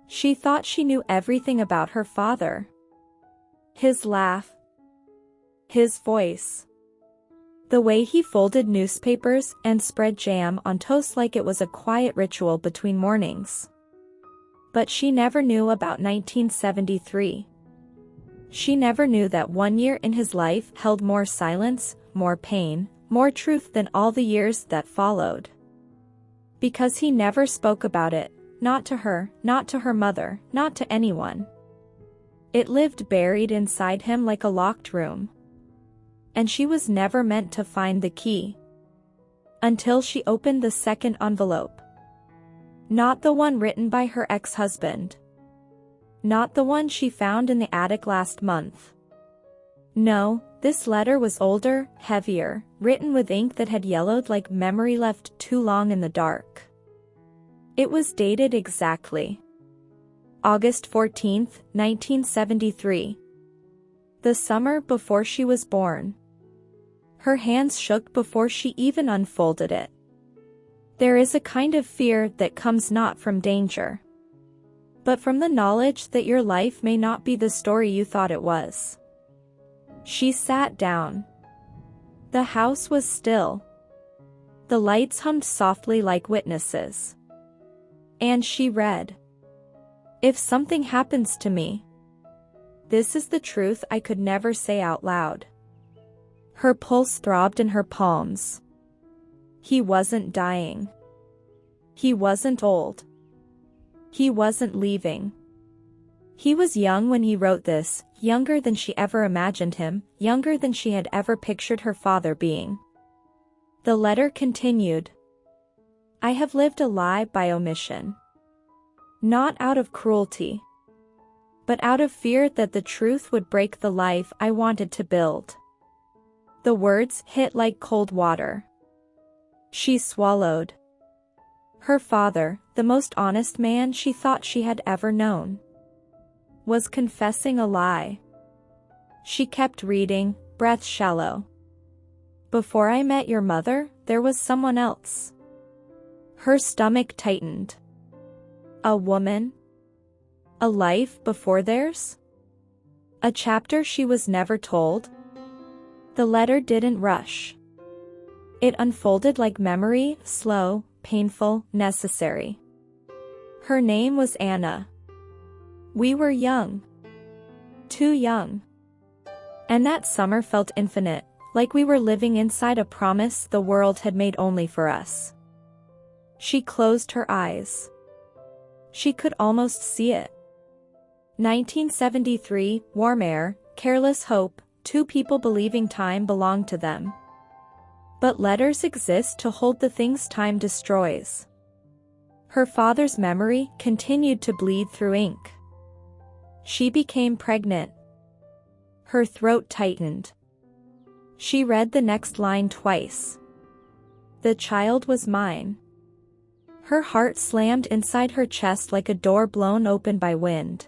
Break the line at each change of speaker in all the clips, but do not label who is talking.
She thought she knew everything about her father. His laugh. His voice. The way he folded newspapers and spread jam on toast like it was a quiet ritual between mornings. But she never knew about 1973. She never knew that 1 year in his life held more silence, more pain, more truth than all the years that followed. Because he never spoke about it, not to her, not to her mother, not to anyone. It lived buried inside him like a locked room. And she was never meant to find the key. Until she opened the second envelope. Not the one written by her ex-husband. Not the one she found in the attic last month. No, this letter was older, heavier, written with ink that had yellowed like memory left too long in the dark. It was dated exactly August 14, 1973. The summer before she was born. Her hands shook before she even unfolded it. There is a kind of fear that comes not from danger, but from the knowledge that your life may not be the story you thought it was. She sat down. The house was still. The lights hummed softly like witnesses. And she read, "If something happens to me, this is the truth I could never say out loud." Her pulse throbbed in her palms. He wasn't dying. He wasn't old. He wasn't leaving. He was young when he wrote this, younger than she ever imagined him, younger than she had ever pictured her father being. The letter continued. "I have lived a lie by omission. Not out of cruelty, but out of fear that the truth would break the life I wanted to build." The words hit like cold water. She swallowed. Her father, the most honest man she thought she had ever known, was confessing a lie. She kept reading, breath shallow. "Before I met your mother, there was someone else." Her stomach tightened. A woman? A life before theirs? A chapter she was never told? The letter didn't rush. It unfolded like memory, slow, painful, necessary. Her name was Anna. We were young. Too young. And that summer felt infinite, like we were living inside a promise the world had made only for us. She closed her eyes. She could almost see it. 1973, warm air, careless hope, two people believing time belonged to them. But letters exist to hold the things time destroys. Her father's memory continued to bleed through ink. She became pregnant. Her throat tightened. She read the next line twice. "The child was mine." Her heart slammed inside her chest like a door blown open by wind.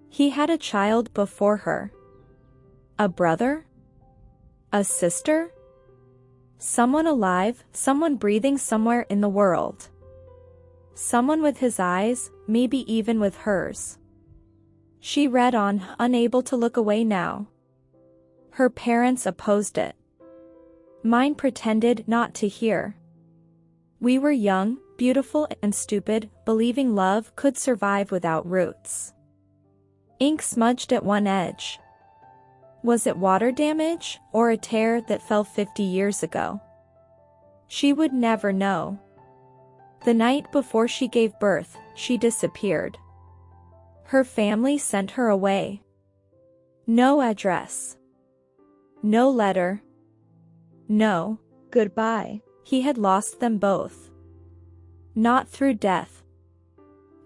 He had a child before her. A brother? A sister? Someone alive, someone breathing somewhere in the world. Someone with his eyes, maybe even with hers. She read on, unable to look away now. Her parents opposed it. Mine pretended not to hear. We were young, beautiful and stupid, believing love could survive without roots. Ink smudged at one edge. Was it water damage, or a tear that fell 50 years ago? She would never know. The night before she gave birth, she disappeared. Her family sent her away. No address. No letter. No goodbye. He had lost them both. Not through death,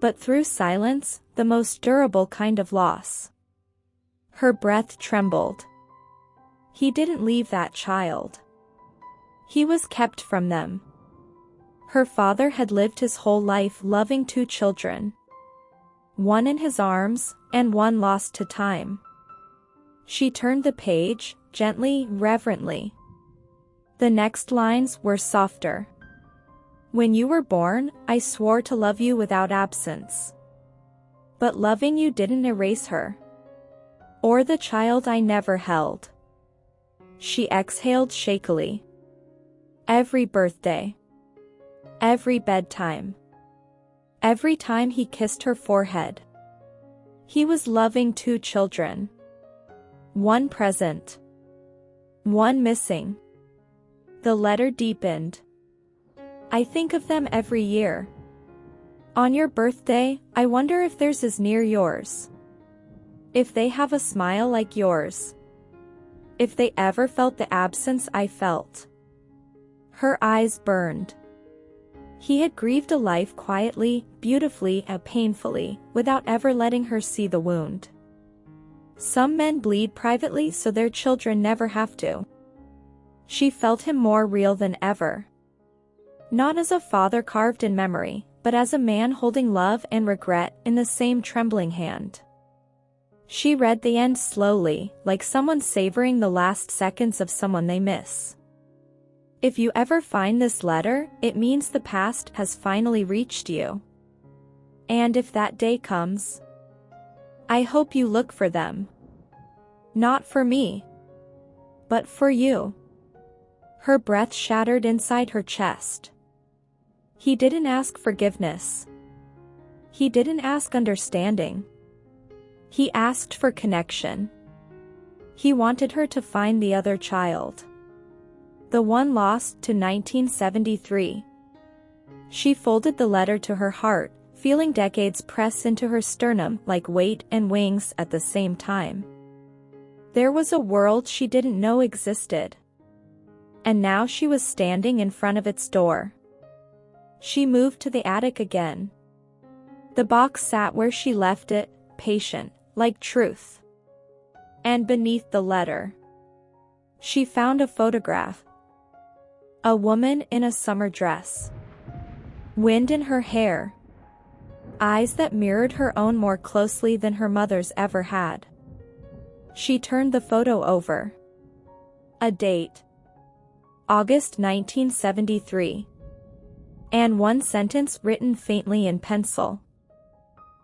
but through silence, the most durable kind of loss. Her breath trembled. He didn't leave that child. He was kept from them. Her father had lived his whole life loving two children. One in his arms, and one lost to time. She turned the page, gently, reverently. The next lines were softer. "When you were born, I swore to love you without absence. But loving you didn't erase her. Or the child I never held. She exhaled shakily. Every birthday. Every bedtime. Every time he kissed her forehead. He was loving 2 children. One present. One missing. The letter deepened. I think of them every year. On your birthday, I wonder if theirs is near yours. If they have a smile like yours. If they ever felt the absence I felt. Her eyes burned. He had grieved a life quietly, beautifully, and painfully, without ever letting her see the wound. Some men bleed privately so their children never have to. She felt him more real than ever. Not as a father carved in memory, but as a man holding love and regret in the same trembling hand. She read the end slowly, like someone savoring the last seconds of someone they miss. If you ever find this letter, it means the past has finally reached you. And if that day comes, I hope you look for them. Not for me, but for you. Her breath shattered inside her chest. He didn't ask forgiveness. He didn't ask understanding. He asked for connection. He wanted her to find the other child. The one lost to 1973. She folded the letter to her heart, feeling decades press into her sternum like weight and wings at the same time. There was a world she didn't know existed. And now she was standing in front of its door. She moved to the attic again. The box sat where she left it, patient, like truth. And beneath the letter, she found a photograph. A woman in a summer dress. Wind in her hair. Eyes that mirrored her own more closely than her mother's ever had. She turned the photo over. A date. August 1973. And one sentence written faintly in pencil.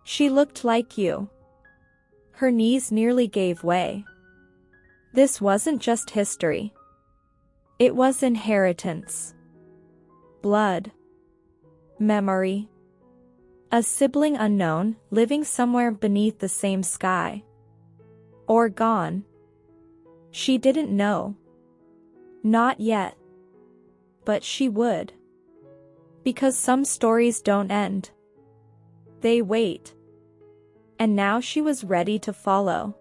She looked like you. Her knees nearly gave way. This wasn't just history. It was inheritance. Blood. Memory. A sibling unknown, living somewhere beneath the same sky. Or gone. She didn't know. Not yet. But she would. Because some stories don't end. They wait. And now she was ready to follow.